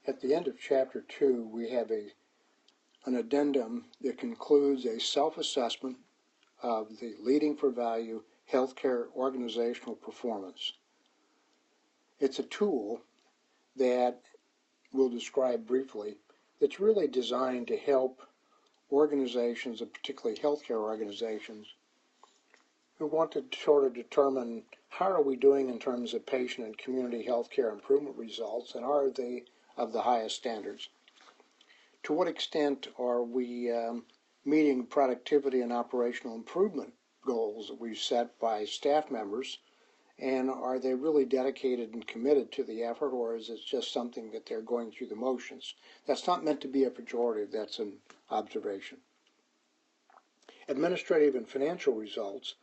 At the end of Chapter 2, we have an addendum that concludes a self-assessment of the Leading for Value healthcare organizational performance. It's a tool that we'll describe briefly that's really designed to help organizations, and particularly healthcare organizations, who want to sort of determine how are we doing in terms of patient and community healthcare improvement results, and are they of the highest standards? To what extent are we meeting productivity and operational improvement goals that we've set by staff members, and are they really dedicated and committed to the effort, or is it just something that they're going through the motions? That's not meant to be a pejorative, that's an observation. Administrative and financial results,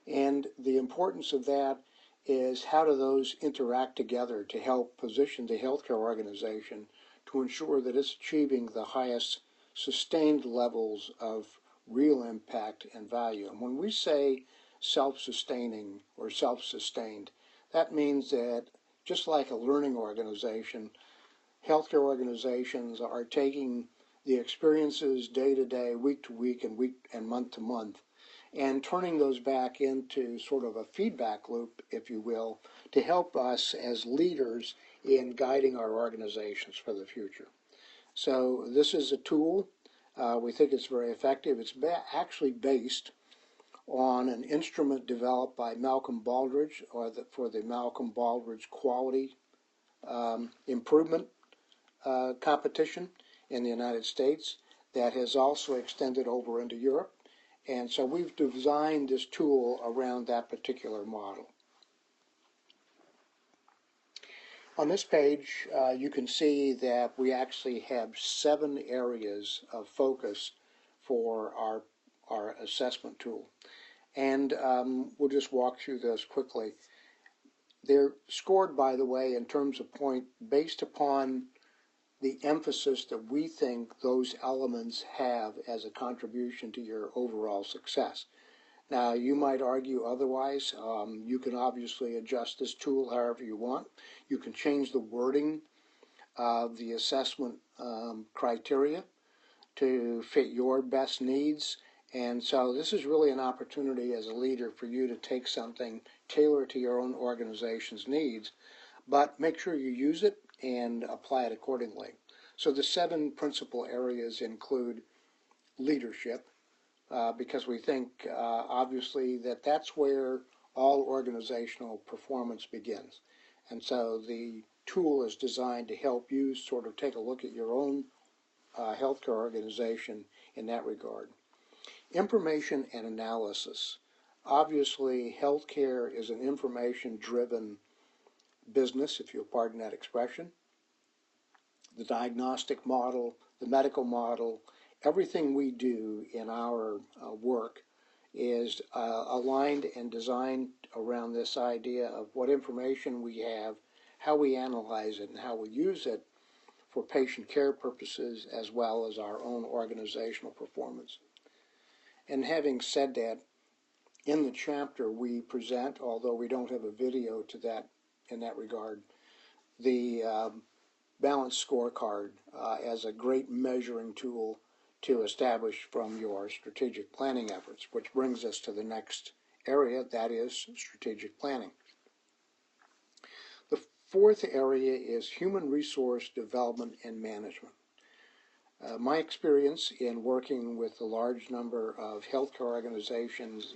and the importance of that is how do those interact together to help position the healthcare organization to ensure that it's achieving the highest sustained levels of real impact and value. And when we say self-sustaining or self-sustained, that means that just like a learning organization, healthcare organizations are taking the experiences day to day, week to week, and month to month, and turning those back into sort of a feedback loop, if you will, to help us as leaders in guiding our organizations for the future. So this is a tool. We think it's very effective. It's actually based on an instrument developed by Malcolm Baldrige for the Malcolm Baldrige Quality Improvement Competition in the United States that has also extended over into Europe. And so we've designed this tool around that particular model. On this page, you can see that we actually have 7 areas of focus for our assessment tool. And we'll just walk through those quickly. They're scored, by the way, in terms of point based upon the emphasis that we think those elements have as a contribution to your overall success. Now, you might argue otherwise. You can obviously adjust this tool however you want. You can change the wording of the assessment criteria to fit your best needs. And so this is really an opportunity as a leader for you to take something, tailor to your own organization's needs, but make sure you use it and apply it accordingly. So the 7 principal areas include leadership, because we think obviously that that's where all organizational performance begins. And so the tool is designed to help you sort of take a look at your own healthcare organization in that regard. Information and analysis. Obviously, healthcare is an information-driven business, if you'll pardon that expression. The diagnostic model, the medical model, everything we do in our work is aligned and designed around this idea of what information we have, how we analyze it, and how we use it for patient care purposes as well as our own organizational performance. And having said that, in the chapter we present, although we don't have a video to that in that regard, the balanced scorecard as a great measuring tool to establish from your strategic planning efforts, which brings us to the next area, that is strategic planning. The 4th area is human resource development and management. My experience in working with a large number of healthcare organizations,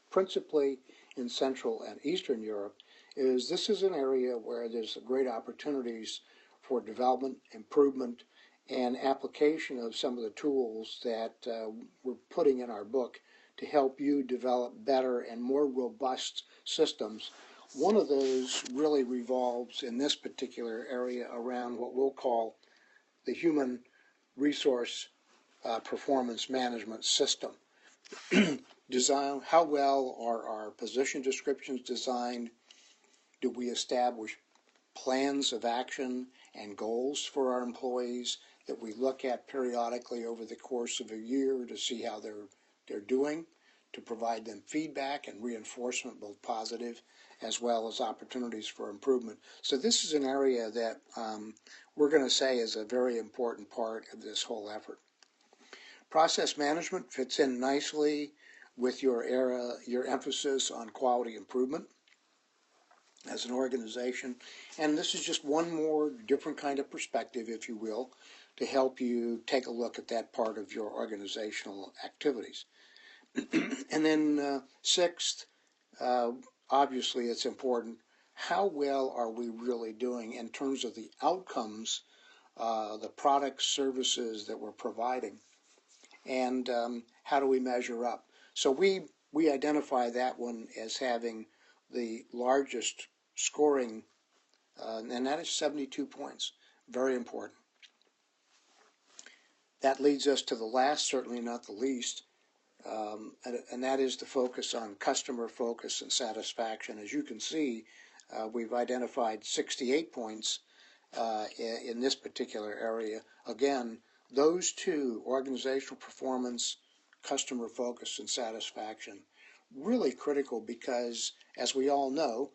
principally in Central and Eastern Europe, is this is an area where there's great opportunities for development, improvement, and application of some of the tools that we're putting in our book to help you develop better and more robust systems. One of those really revolves in this particular area around what we'll call the human resource performance management system. Design, how well are our position descriptions designed? Do we establish plans of action and goals for our employees that we look at periodically over the course of a year to see how they're doing? to provide them feedback and reinforcement, both positive as well as opportunities for improvement. So this is an area that we're going to say is a very important part of this whole effort. Process management fits in nicely with your emphasis on quality improvement as an organization. And this is just one more different kind of perspective, if you will, to help you take a look at that part of your organizational activities. And then sixth, obviously it's important, how well are we really doing in terms of the outcomes, the products, services that we're providing, and how do we measure up? So we identify that one as having the largest scoring, and that is 72 points. Very important. That leads us to the last, certainly not the least, and that is the focus on customer focus and satisfaction. As you can see, we've identified 68 points in this particular area. Again, those two, organizational performance, customer focus, and satisfaction, really critical because, as we all know,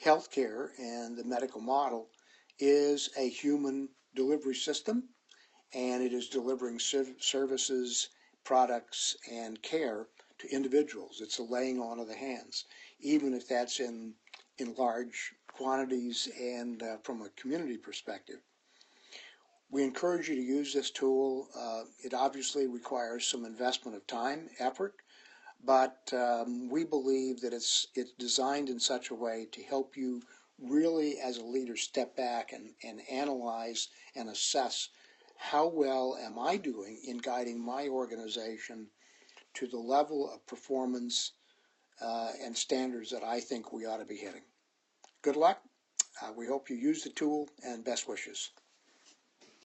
healthcare and the medical model is a human delivery system, and it is delivering services, products, and care to individuals. It's a laying on of the hands, even if that's in large quantities and from a community perspective. We encourage you to use this tool. It obviously requires some investment of time, effort, but we believe that it's designed in such a way to help you really, as a leader, step back and analyze and assess how well am I doing in guiding my organization to the level of performance and standards that I think we ought to be hitting. Good luck. We hope you use the tool, and best wishes.